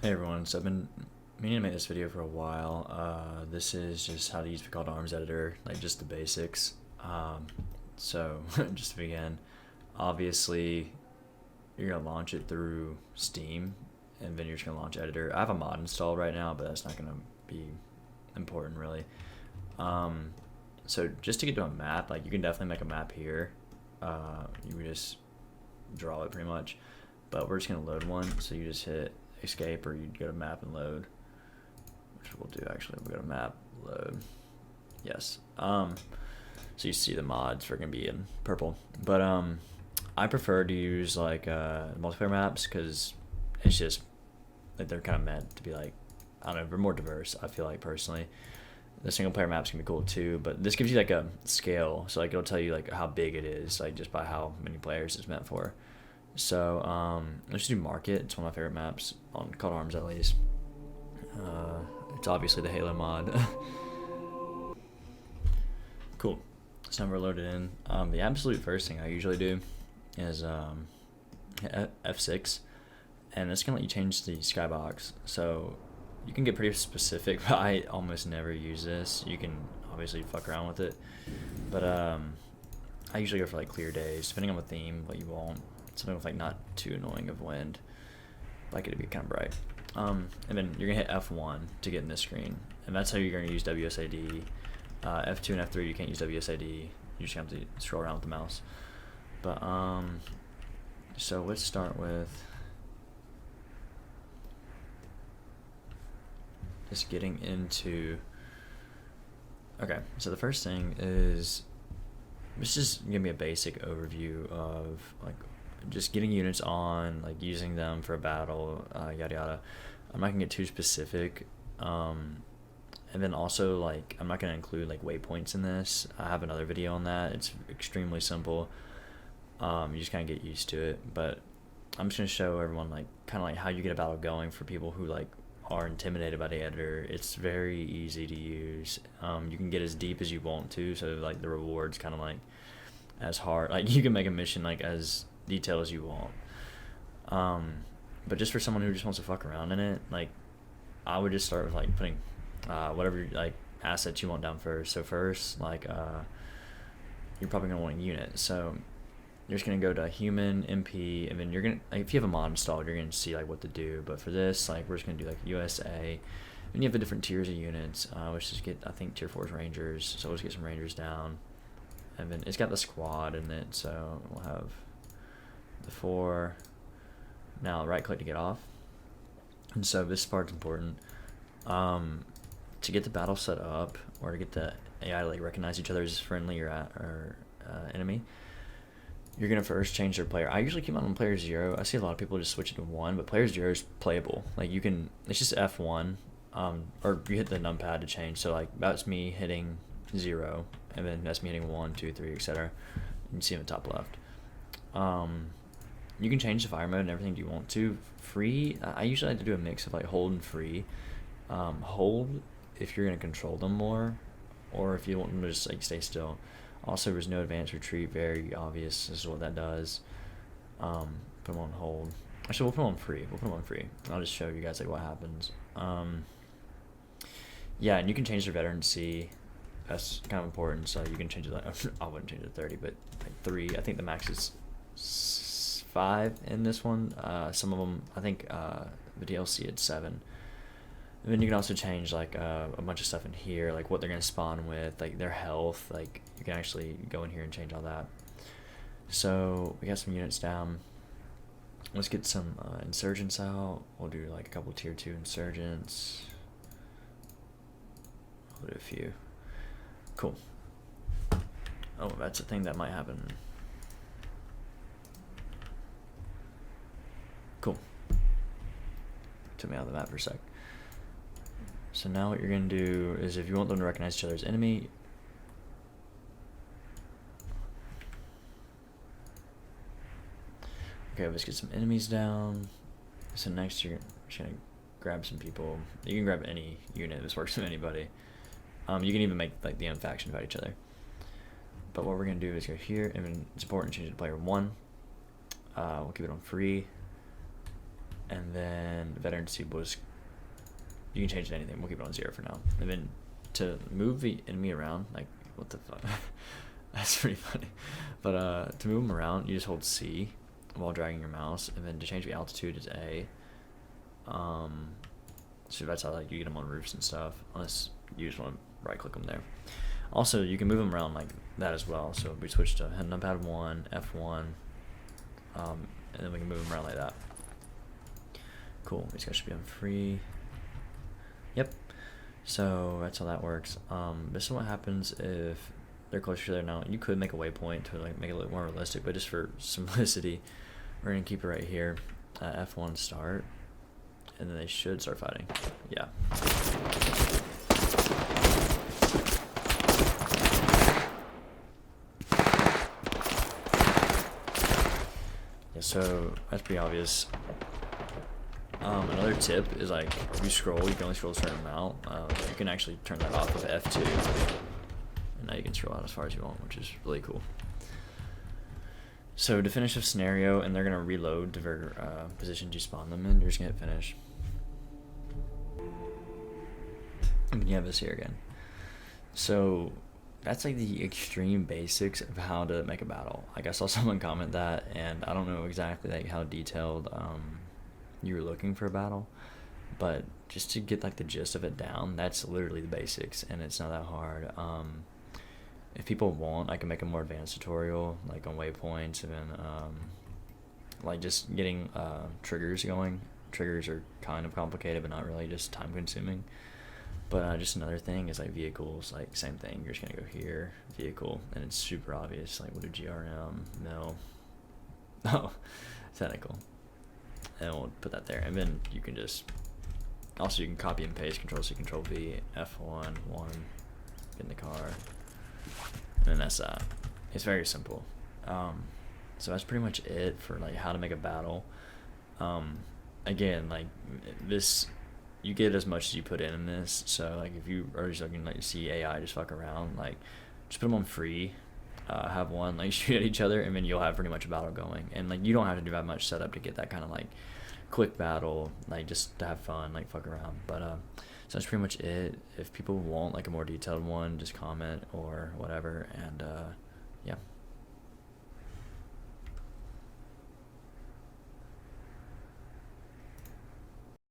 Hey everyone, so I've been meaning to make this video for a while. This is just how to use Picard Arms Editor, like just the basics. So just to begin, obviously you're gonna launch it through Steam, and then you're just gonna launch Editor. I have a mod installed right now, but that's not gonna be important really. Um, so just to get to a map, like you can definitely make a map here. You would just draw it pretty much, but we're just gonna load one. So you just hit escape, or you'd go to map and load, which we'll do actually. We'll go to map, load. Yes. So you see the mods are gonna be in purple, but I prefer to use like multiplayer maps because it's just like they're kind of meant to be like, I don't know, they're more diverse. I feel like personally, the single player maps can be cool too, but this gives you like a scale, so like it'll tell you like how big it is, like just by how many players it's meant for. So let's just do Market. It's one of my favorite maps on COD Arms at least. It's obviously the Halo mod. Cool. So now we're loaded in. The absolute first thing I usually do is F6, and it's gonna let you change the skybox. So you can get pretty specific, but I almost never use this. You can obviously fuck around with it, but I usually go for like clear days, depending on the theme, what you want. Something with like not too annoying of wind, like it to be kind of bright. And then you're gonna hit F1 to get in this screen, and that's how you're gonna use WSAD. F2 and F3 you can't use WSAD. You just have to scroll around with the mouse. But so let's start with just getting into. Okay, so the first thing is let's just give me a basic overview of like just getting units on, like using them for a battle, yada yada. I'm not gonna get too specific. And then also, like, I'm not gonna include like waypoints in this. I have another video on that. It's extremely simple. You just kind of get used to it. But I'm just gonna show everyone like kind of like how you get a battle going for people who like are intimidated by the editor. It's very easy to use. You can get as deep as you want to, so like the rewards kind of like as hard. Like you can make a mission like as detailed as you want. But just for someone who just wants to fuck around in it, like I would just start with like putting whatever like assets you want down first. So first, like you're probably gonna want a unit. So you're just gonna go to human MP, and then you're gonna, like, if you have a mod installed, you're gonna see like what to do. But for this, like we're just gonna do like USA, and you have the different tiers of units. Let's just get, I think tier 4 is Rangers, so let's get some Rangers down, and then it's got the squad in it. So we'll have the 4. Now right click to get off, and so this part's important. To get the battle set up, or to get the AI to like recognize each other as friendly or enemy, you're gonna first change their player. I usually keep on player 0. I see a lot of people just switch it to 1, but player 0 is playable. Like you can, it's just F1, or you hit the numpad to change. So like that's me hitting 0, and then that's me hitting 1, 2, 3, etc. You can see in the top left. You can change the fire mode and everything you want to. Free, I usually like to do a mix of like hold and free. Hold if you're gonna control them more, or if you want them to just like stay still. Also, there's no advanced retreat, very obvious. This is what that does. Put them on hold. Actually, we'll put them on free. We'll put them on free. I'll just show you guys like what happens. Yeah, and you can change their veterancy. That's kind of important. So you can change it. Like, I wouldn't change it to 30, but like 3. I think the max is 5 in this one. Some of them, I think the DLC it's 7. And then you can also change like a bunch of stuff in here, like what they're gonna spawn with, like their health. Like you can actually go in here and change all that. So we got some units down. Let's get some insurgents out. We'll do like a couple tier 2 insurgents. We'll do a few. Cool. Oh, that's a thing that might happen. Cool. Took me out of the map for a sec. So now what you're going to do is, if you want them to recognize each other as enemy, okay, let's get some enemies down. So next you're just going to grab some people. You can grab any unit, this works with anybody. You can even make like the own faction fight each other. But what we're going to do is go here, and then it's important to change it to player 1. We'll keep it on free. and then veterancy was, you can change it to anything. We'll keep it on 0 for now. And then to move the enemy around, like, what the fuck? That's pretty funny. But to move them around, you just hold C while dragging your mouse, and then to change the altitude is A. So that's how like you get them on roofs and stuff, unless you just want to right click them there. Also, you can move them around like that as well. So we switch to numpad 1, F1, and then we can move them around like that. Cool. These guys should be on free. Yep. So that's how that works. This is what happens if they're closer to there now. You could make a waypoint to like make it look more realistic, but just for simplicity, we're gonna keep it right here. F1 start, and then they should start fighting. Yeah. Yeah. So that's pretty obvious. Another tip is like if you scroll, you can only scroll a certain amount. You can actually turn that off with F2, and now you can scroll out as far as you want, which is really cool. So to finish a scenario, and they're gonna reload to their positions you spawn them in, you're just gonna hit finish. And you have this here again. So that's like the extreme basics of how to make a battle. Like I saw someone comment that, and I don't know exactly like how detailed you were looking for a battle, but just to get like the gist of it down, that's literally the basics, and it's not that hard. If people want, I can make a more advanced tutorial like on waypoints, and then like just getting triggers going. Triggers are kind of complicated, but not really, just time consuming. But just another thing is like vehicles, like same thing. You're just gonna go here, vehicle, and it's super obvious. Like we'll do GRM, no, oh, technical, and we'll put that there. And then you can just, also you can copy and paste, Control-C, Control-V, F1, 1, get in the car, and then that's that. It's very simple. So that's pretty much it for like how to make a battle. Again, like this, you get as much as you put in this. So like if you are just looking like see AI just fuck around, like just put them on free, have one like shoot at each other, and then you'll have pretty much a battle going. And like you don't have to do that much setup to get that kind of like quick battle, like just to have fun, like fuck around. But so that's pretty much it. If people want like a more detailed one, just comment or whatever, and yeah.